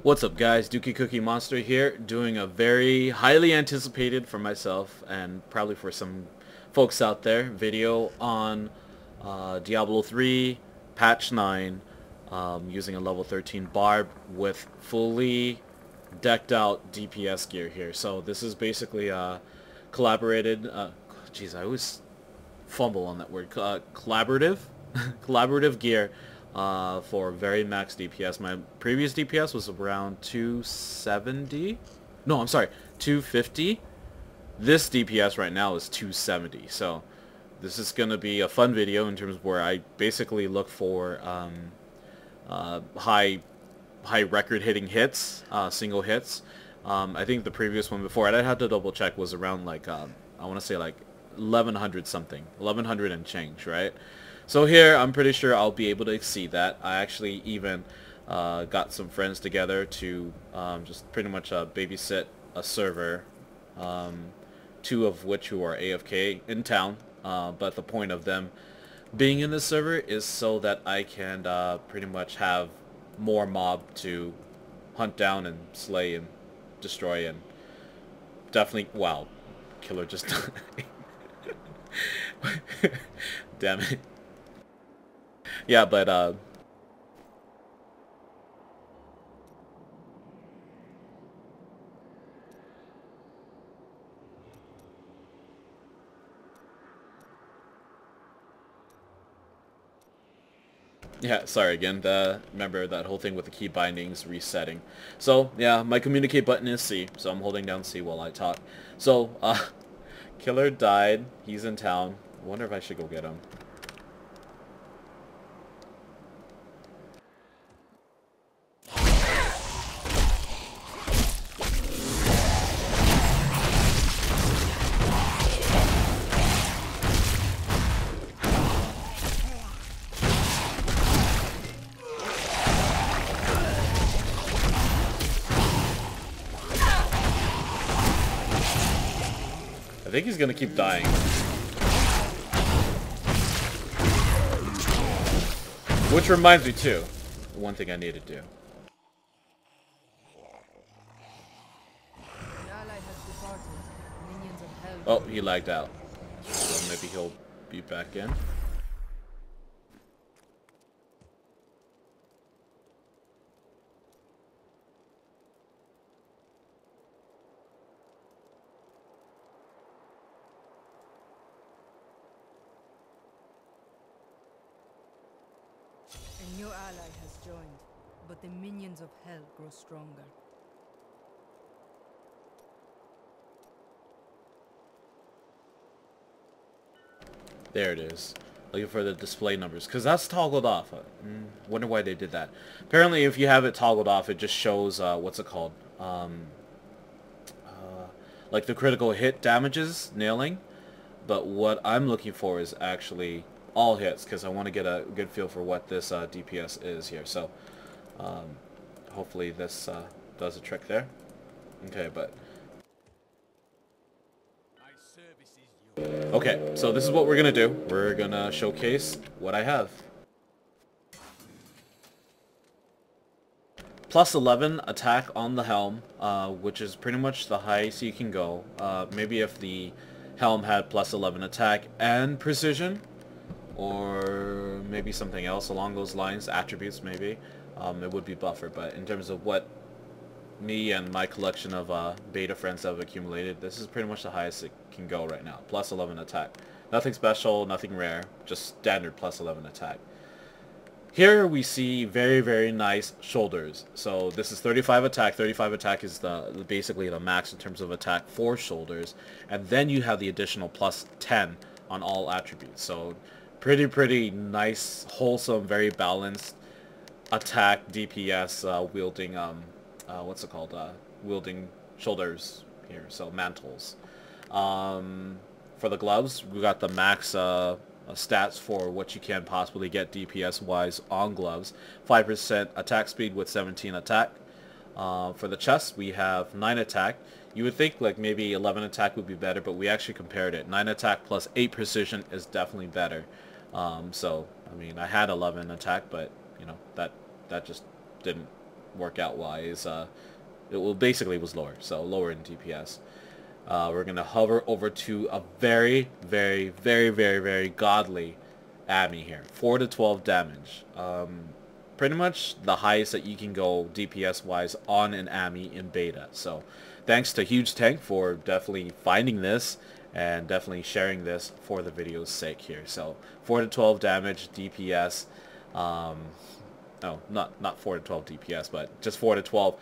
What's up guys, dookiecookiemonster here, doing a very highly anticipated for myself and probably for some folks out there video on Diablo 3 patch 9 using a level 13 Barb with fully decked out DPS gear here. So this is basically collaborated, geez, I always fumble on that word, collaborative collaborative gear for very max DPS. My previous DPS was around 270. No, I'm sorry, 250. This DPS right now is 270. So this is going to be a fun video in terms of where I basically look for high record hitting hits, single hits. I think the previous one before it, I had to double check, was around like I want to say like 1100 something, 1100 and change, right? So here, I'm pretty sure I'll be able to exceed that. I actually even got some friends together to just pretty much babysit a server, two of which who are AFK in town. But the point of them being in this server is so that I can pretty much have more mob to hunt down and slay and destroy and definitely, wow, killer just damn it. Yeah, but yeah, sorry again. Remember that whole thing with the key bindings resetting. So yeah, my communicate button is C, so I'm holding down C while I talk. So killer died. He's in town. I wonder if I should go get him. I think he's gonna keep dying. Which reminds me too, one thing I need to do. Oh, he lagged out. So maybe he'll be back in. A new ally has joined, but the minions of hell grow stronger. There it is. Looking for the display numbers, because that's toggled off. Wonder why they did that. Apparently, if you have it toggled off, it just shows, what's it called? Like the critical hit damages, nailing. But what I'm looking for is actually all hits, because I want to get a good feel for what this DPS is here. So hopefully this does a trick there. Okay, but okay, so this is what we're gonna do. We're gonna showcase what I have. Plus 11 attack on the helm, which is pretty much the highest you can go. Maybe if the helm had plus 11 attack and precision, or maybe something else along those lines, attributes maybe, it would be buffered. But in terms of what me and my collection of beta friends have accumulated, this is pretty much the highest it can go right now. Plus 11 attack. Nothing special, nothing rare, just standard plus 11 attack. Here we see very, very nice shoulders. So this is 35 attack. 35 attack is basically the max in terms of attack for shoulders. And then you have the additional plus 10 on all attributes. So pretty nice, wholesome, very balanced attack DPS wielding what's it called? Wielding shoulders here, so mantles. For the gloves, we got the max stats for what you can possibly get DPS wise on gloves. 5% attack speed with 17 attack. For the chest, we have 9 attack. You would think like maybe 11 attack would be better, but we actually compared it. 9 attack plus 8 precision is definitely better. So I mean, I had 11 attack, but you know that just didn't workout wise. Basically was lower, so lower in DPS. We're gonna hover over to a very, very, very, very, very godly ammy here. 4 to 12 damage. Pretty much the highest that you can go DPS wise on an ammy in beta. So thanks to HugeTank for definitely finding this and definitely sharing this for the video's sake here. So 4 to 12 damage DPS. No, not 4 to 12 DPS, but just 4 to 12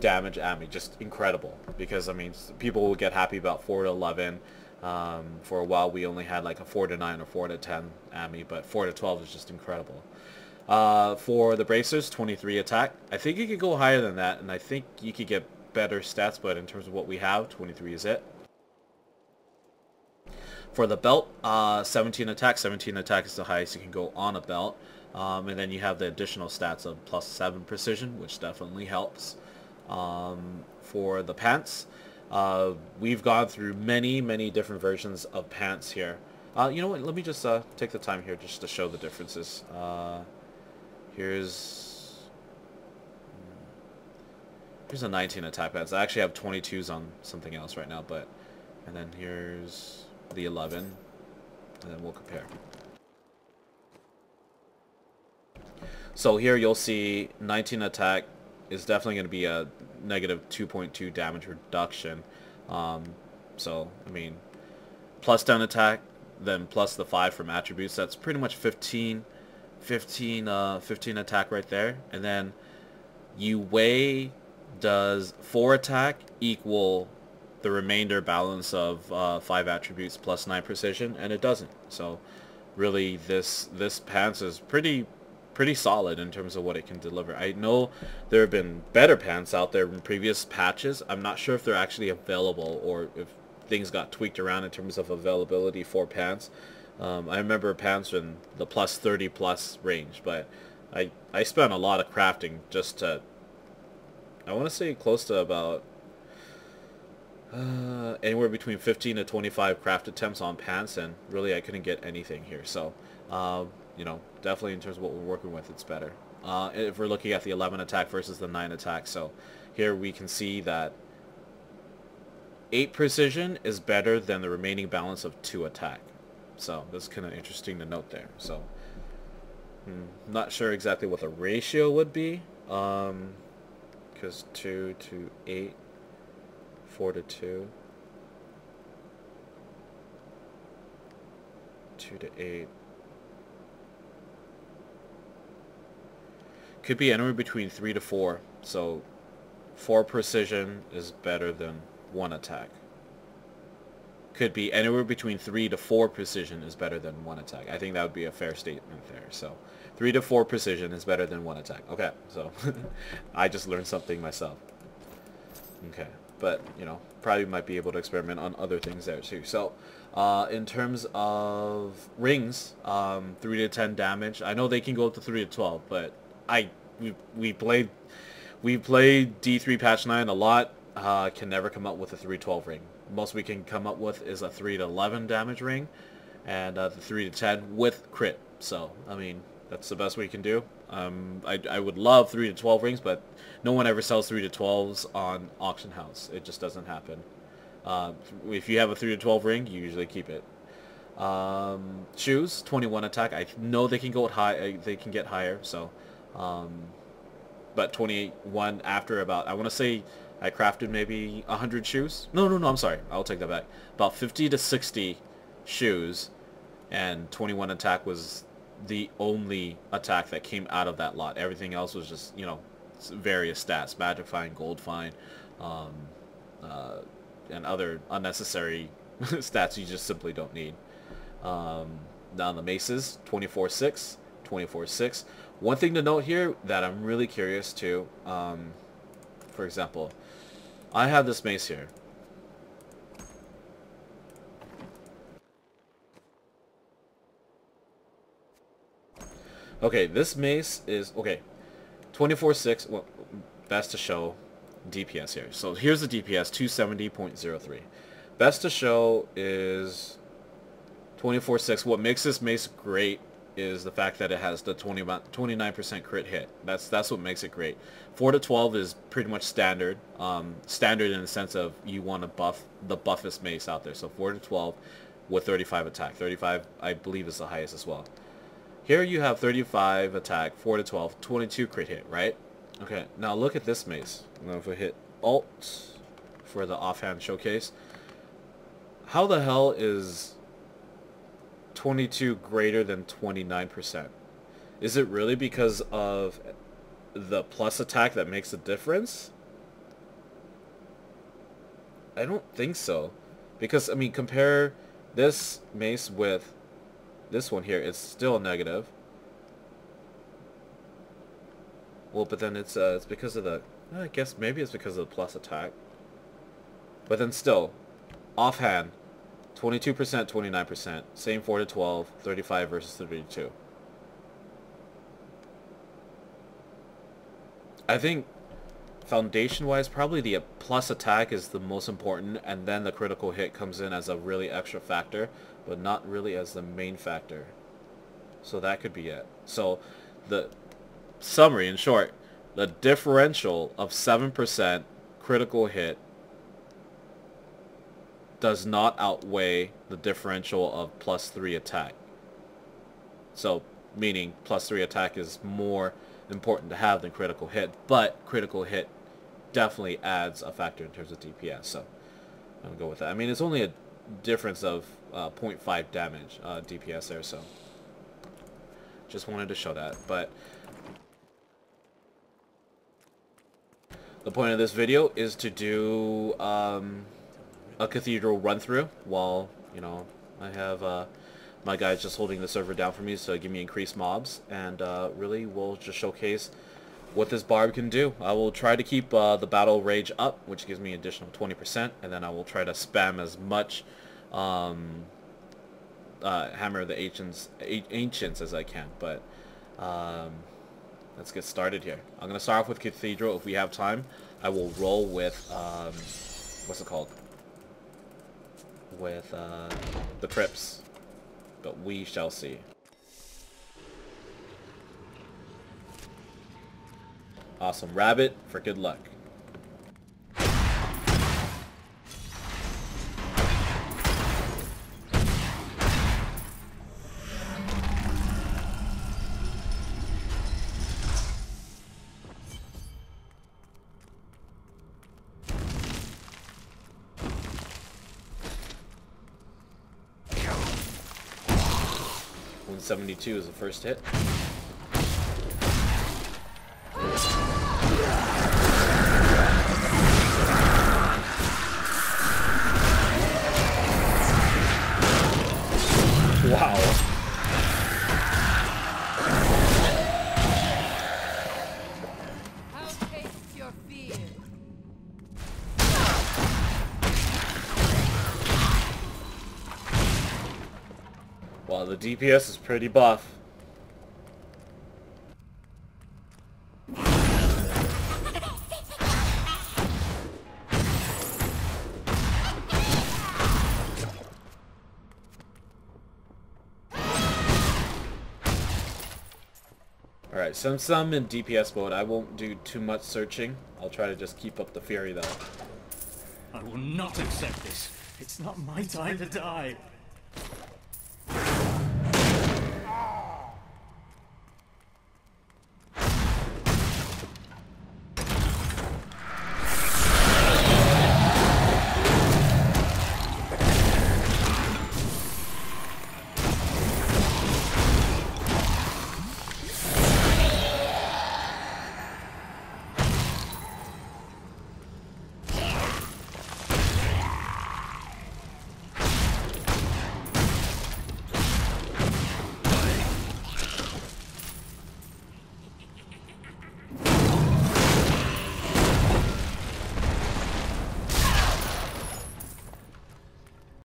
damage ammy. Just incredible, because I mean, people will get happy about 4 to 11. For a while we only had like a 4 to 9 or 4 to 10 ammy, but 4 to 12 is just incredible. For the bracers, 23 attack. I think you could go higher than that, and I think you could get better stats, but in terms of what we have, 23 is it. For the belt, 17 attack. 17 attack is the highest you can go on a belt. And then you have the additional stats of +7 precision, which definitely helps. For the pants, we've gone through many different versions of pants here. You know what, let me just take the time here just to show the differences. Here's a 19 attack pants. I actually have 22s on something else right now, but and then here's the 11, and then we'll compare. So here you'll see 19 attack is definitely going to be a negative 2.2 damage reduction. So I mean, plus 10 attack, then plus the 5 from attributes. That's pretty much 15 attack right there. And then you weigh, does 4 attack equal the remainder balance of 5 attributes plus 9 precision? And it doesn't. So really this pants is pretty solid in terms of what it can deliver. I know there have been better pants out there in previous patches. I'm not sure if they're actually available or if things got tweaked around in terms of availability for pants. I remember pants in the plus 30 plus range, but I spent a lot of crafting just to, I want to say close to about anywhere between 15 to 25 craft attempts on pants, and really I couldn't get anything here. So you know, definitely in terms of what we're working with, it's better. If we're looking at the 11 attack versus the 9 attack, so here we can see that 8 precision is better than the remaining balance of 2 attack. So that's kind of interesting to note there. So not sure exactly what the ratio would be, because 2 to 8, 4 to 2, 2 to 8. Could be anywhere between 3 to 4. So 4 precision is better than 1 attack. Could be anywhere between 3 to 4 precision is better than 1 attack. I think that would be a fair statement there. So 3 to 4 precision is better than 1 attack. Okay, so I just learned something myself. Okay, but you know, probably might be able to experiment on other things there too. So in terms of rings, 3 to 10 damage. I know they can go up to 3 to 12, but we played D3 patch 9 a lot. Can never come up with a 3 to 12 ring. Most we can come up with is a 3 to 11 damage ring, and the 3 to 10 with crit. So I mean, that's the best we can do. I would love 3 to 12 rings, but no one ever sells 3 to 12s on auction house. It just doesn't happen. If you have a 3 to 12 ring, you usually keep it. Shoes, 21 attack. I know they can go high. They can get higher. So, but 21 after about, I want to say I crafted maybe 100 shoes. No, I'm sorry. I'll take that back. About 50 to 60 shoes, and 21 attack was the only attack that came out of that lot. Everything else was just, you know, various stats, magic find, gold find, and other unnecessary stats you just simply don't need. Now the maces, 24/6, 24/6. One thing to note here that I'm really curious to, for example, I have this mace here. Okay, this mace is, okay, 24/6, well, best to show DPS here. So here's the DPS, 270.03. Best to show is 24/6. What makes this mace great is the fact that it has the 29% crit hit. That's what makes it great. 4 to 12 is pretty much standard. Standard in the sense of you want to buff the buffest mace out there. So 4 to 12 with 35 attack. 35 I believe is the highest as well. Here you have 35 attack, 4 to 12, 22 crit hit, right? Okay, now look at this mace. Now if we hit Alt for the offhand showcase, how the hell is 22 greater than 29%? Is it really because of the plus attack that makes a difference? I don't think so. Because, I mean, compare this mace with this one here. It's still a negative. Well, but then it's because of the... I guess maybe it's because of the plus attack. But then still, offhand, 22%, 29%. Same 4 to 12, 35 versus 32. I think foundation-wise, probably the plus attack is the most important, and then the critical hit comes in as a really extra factor, but not really as the main factor. So that could be it. So the summary, in short, the differential of 7% critical hit does not outweigh the differential of +3 attack. So, meaning +3 attack is more important to have than critical hit, but critical hit definitely adds a factor in terms of DPS. So, I'm gonna go with that. I mean, it's only a difference of 0.5 damage DPS there, so just wanted to show that. But the point of this video is to do a Cathedral run through while, you know, I have my guys just holding the server down for me so give me increased mobs, and really we'll just showcase what this Barb can do. I will try to keep the battle rage up, which gives me additional 20%, and then I will try to spam as much Hammer of the Ancients as I can. But let's get started here. I'm gonna start off with Cathedral. If we have time, I will roll with what's it called? With the Crypts, but we shall see. Awesome. Rabbit for good luck. .72 is the first hit. Wow. I'll taste your fear. Wow, the DPS is pretty buff. Alright, since I'm in DPS mode, I won't do too much searching. I'll try to just keep up the fury though. I will not accept this. It's not my time to die.